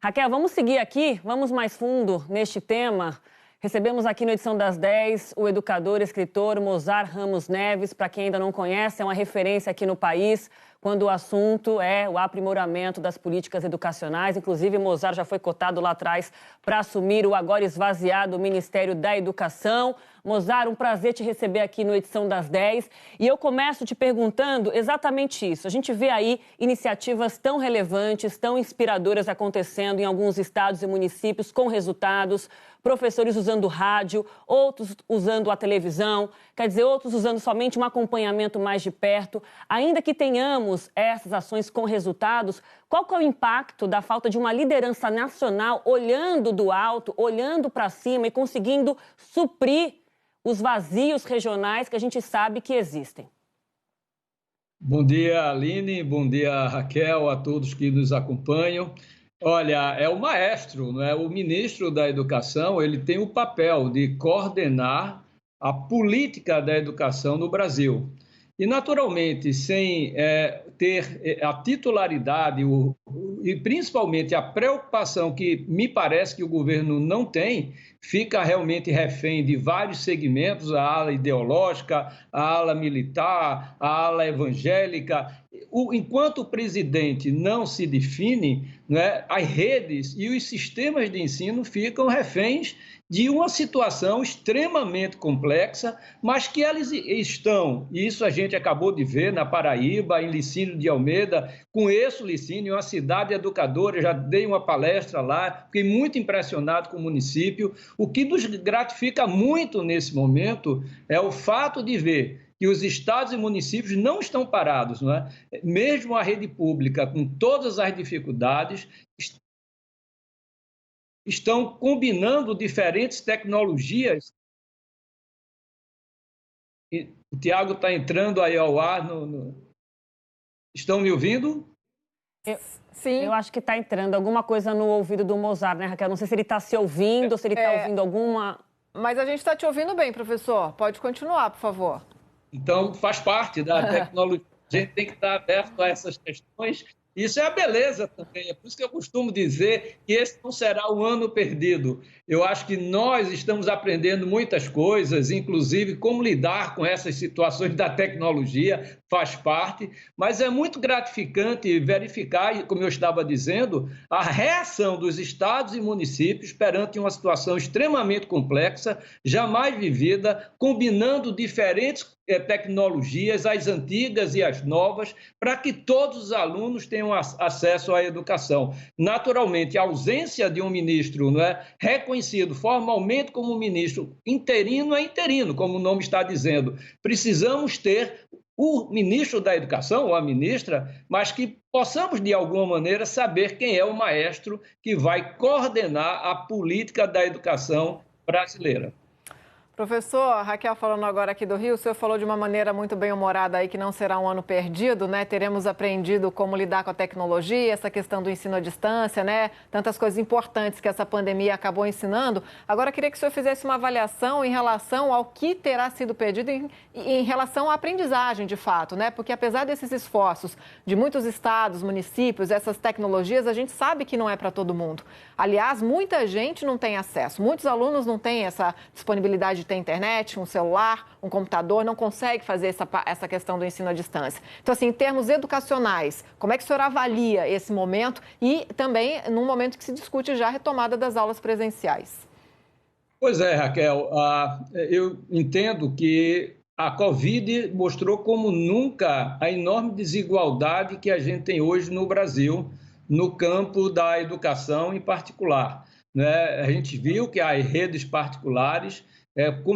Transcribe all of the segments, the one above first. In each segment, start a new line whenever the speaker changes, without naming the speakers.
Raquel, vamos seguir aqui, vamos mais fundo neste tema. Recebemos aqui na edição das 10 o educador e escritor Mozar Ramos Neves. Para quem ainda não conhece, é uma referência aqui no país quando o assunto é o aprimoramento das políticas educacionais. Inclusive, Mozar já foi cotado lá atrás para assumir o agora esvaziado Ministério da Educação. Mozar, um prazer te receber aqui no edição das 10. E eu começo te perguntando exatamente isso. A gente vê aí iniciativas tão relevantes, tão inspiradoras acontecendo em alguns estados e municípios com resultados, professores usando rádio, outros usando a televisão, quer dizer, outros usando somente um acompanhamento mais de perto. Ainda que tenhamos essas ações com resultados, qual que é o impacto da falta de uma liderança nacional olhando do alto, olhando para cima e conseguindo suprir os vazios regionais que a gente sabe que existem?
Bom dia, Aline, bom dia, Raquel, a todos que nos acompanham. Olha, é o maestro, não é? O ministro da Educação, ele tem o papel de coordenar a política da educação no Brasil. E, naturalmente, sem ter a titularidade e, principalmente, a preocupação que me parece que o governo não tem, fica realmente refém de vários segmentos, a ala ideológica, a ala militar, a ala evangélica. Enquanto o presidente não se define, né, as redes e os sistemas de ensino ficam reféns de uma situação extremamente complexa, mas que eles estão, e isso a gente acabou de ver na Paraíba, em Licínio de Almeida. Conheço Licínio, uma cidade educadora, já dei uma palestra lá, fiquei muito impressionado com o município. O que nos gratifica muito nesse momento é o fato de ver que os estados e municípios não estão parados, não é? Mesmo a rede pública, com todas as dificuldades, estão combinando diferentes tecnologias. E o Tiago está entrando aí ao ar. Estão me ouvindo?
Sim. Eu acho que está entrando alguma coisa no ouvido do Mozar, né, Raquel? Não sei se ele está se ouvindo ou se ele está ouvindo alguma...
Mas a gente está te ouvindo bem, professor. Pode continuar, por favor.
Então, faz parte da tecnologia. A gente tem que estar aberto a essas questões. Isso é a beleza também. É por isso que eu costumo dizer que esse não será o ano perdido. Eu acho que nós estamos aprendendo muitas coisas, inclusive como lidar com essas situações da tecnologia, faz parte, mas é muito gratificante verificar, como eu estava dizendo, a reação dos estados e municípios perante uma situação extremamente complexa, jamais vivida, combinando diferentes tecnologias, as antigas e as novas, para que todos os alunos tenham acesso à educação. Naturalmente, a ausência de um ministro, não é, reconhecido formalmente como ministro interino é interino, como o nome está dizendo. Precisamos ter o ministro da Educação, ou a ministra, mas que possamos, de alguma maneira, saber quem é o maestro que vai coordenar a política da educação brasileira.
Professor, Raquel falando agora aqui do Rio, o senhor falou de uma maneira muito bem-humorada aí que não será um ano perdido, né? Teremos aprendido como lidar com a tecnologia, essa questão do ensino à distância, né? Tantas coisas importantes que essa pandemia acabou ensinando. Agora, queria que o senhor fizesse uma avaliação em relação ao que terá sido perdido em relação à aprendizagem, de fato, né? Porque apesar desses esforços de muitos estados, municípios, essas tecnologias, a gente sabe que não é para todo mundo. Aliás, muita gente não tem acesso, muitos alunos não têm essa disponibilidade de ter internet, um celular, um computador, não consegue fazer essa questão do ensino à distância. Então, assim, em termos educacionais, como é que o senhor avalia esse momento e também num momento que se discute já a retomada das aulas presenciais?
Pois é, Raquel, eu entendo que a Covid mostrou como nunca a enorme desigualdade que a gente tem hoje no Brasil, no campo da educação em particular, né? A gente viu que as redes particulares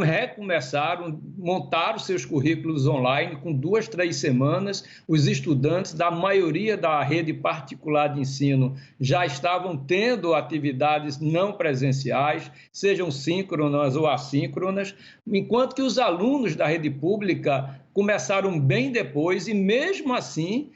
recomeçaram, montaram seus currículos online com 2, 3 semanas. Os estudantes da maioria da rede particular de ensino já estavam tendo atividades não presenciais, sejam síncronas ou assíncronas, enquanto que os alunos da rede pública começaram bem depois e, mesmo assim,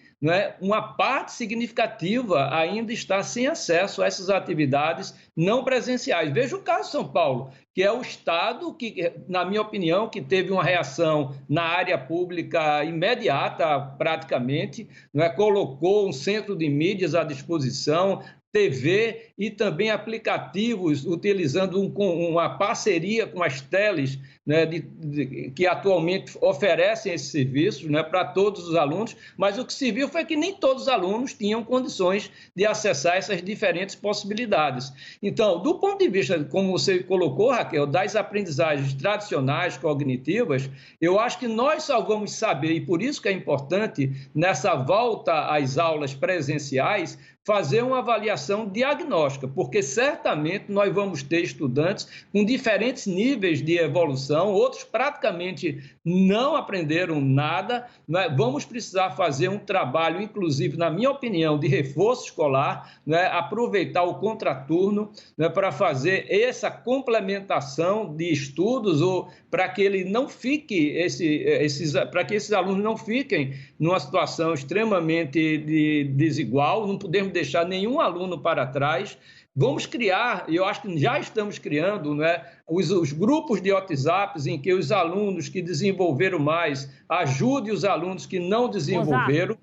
uma parte significativa ainda está sem acesso a essas atividades não presenciais. Veja o caso de São Paulo, que é o estado que, na minha opinião, que teve uma reação na área pública imediata, praticamente, colocou um centro de mídias à disposição, TV e também aplicativos utilizando uma parceria com as teles, né, que atualmente oferecem esses serviços, né, para todos os alunos, mas o que se viu foi que nem todos os alunos tinham condições de acessar essas diferentes possibilidades. Então, do ponto de vista, como você colocou, Raquel, das aprendizagens tradicionais, cognitivas, eu acho que nós só vamos saber, e por isso que é importante, nessa volta às aulas presenciais, fazer uma avaliação diagnóstica, porque certamente nós vamos ter estudantes com diferentes níveis de evolução, outros praticamente não aprenderam nada. Vamos precisar fazer um trabalho, inclusive, na minha opinião, de reforço escolar, aproveitar o contraturno para fazer essa complementação de estudos, ou para que ele não fique, para que esses alunos não fiquem numa situação extremamente desigual. Não podemos deixar nenhum aluno para trás. Vamos criar, e eu acho que já estamos criando, os grupos de WhatsApps em que os alunos que desenvolveram mais ajudem os alunos que não desenvolveram.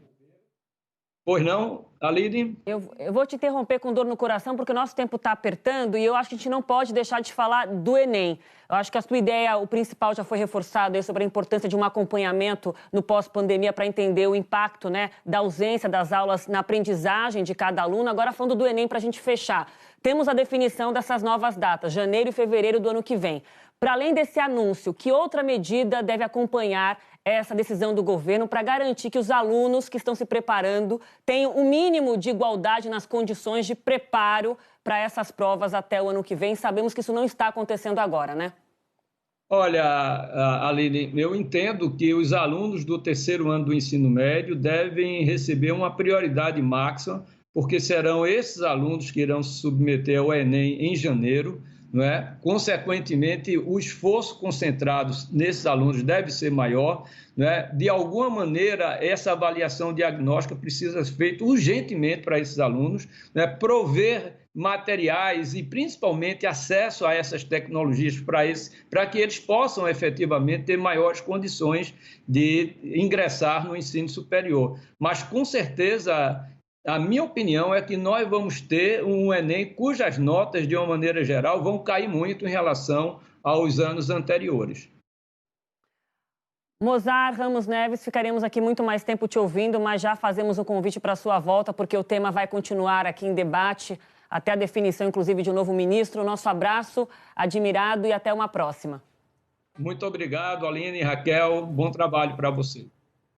Pois não, Aline?
Eu vou te interromper com dor no coração, porque o nosso tempo está apertando e eu acho que a gente não pode deixar de falar do Enem. Eu acho que a sua ideia, o principal, já foi reforçado aí sobre a importância de um acompanhamento no pós-pandemia para entender o impacto, da ausência das aulas na aprendizagem de cada aluno. Agora, falando do Enem, para a gente fechar, temos a definição dessas novas datas, janeiro e fevereiro do ano que vem. Para além desse anúncio, que outra medida deve acompanhar essa decisão do governo para garantir que os alunos que estão se preparando tenham o mínimo de igualdade nas condições de preparo para essas provas até o ano que vem? Sabemos que isso não está acontecendo agora, né?
Olha, Aline, eu entendo que os alunos do terceiro ano do ensino médio devem receber uma prioridade máxima, porque serão esses alunos que irão se submeter ao Enem em janeiro. Consequentemente, o esforço concentrado nesses alunos deve ser maior. De alguma maneira, essa avaliação diagnóstica precisa ser feita urgentemente para esses alunos, prover materiais e principalmente acesso a essas tecnologias para que eles possam efetivamente ter maiores condições de ingressar no ensino superior. Mas, com certeza, a minha opinião é que nós vamos ter um Enem cujas notas, de uma maneira geral, vão cair muito em relação aos anos anteriores.
Mozar Ramos Neves, ficaremos aqui muito mais tempo te ouvindo, mas já fazemos o convite para a sua volta, porque o tema vai continuar aqui em debate, até a definição, inclusive, de um novo ministro. Nosso abraço, admirado, e até uma próxima.
Muito obrigado, Aline e Raquel. Bom trabalho para você.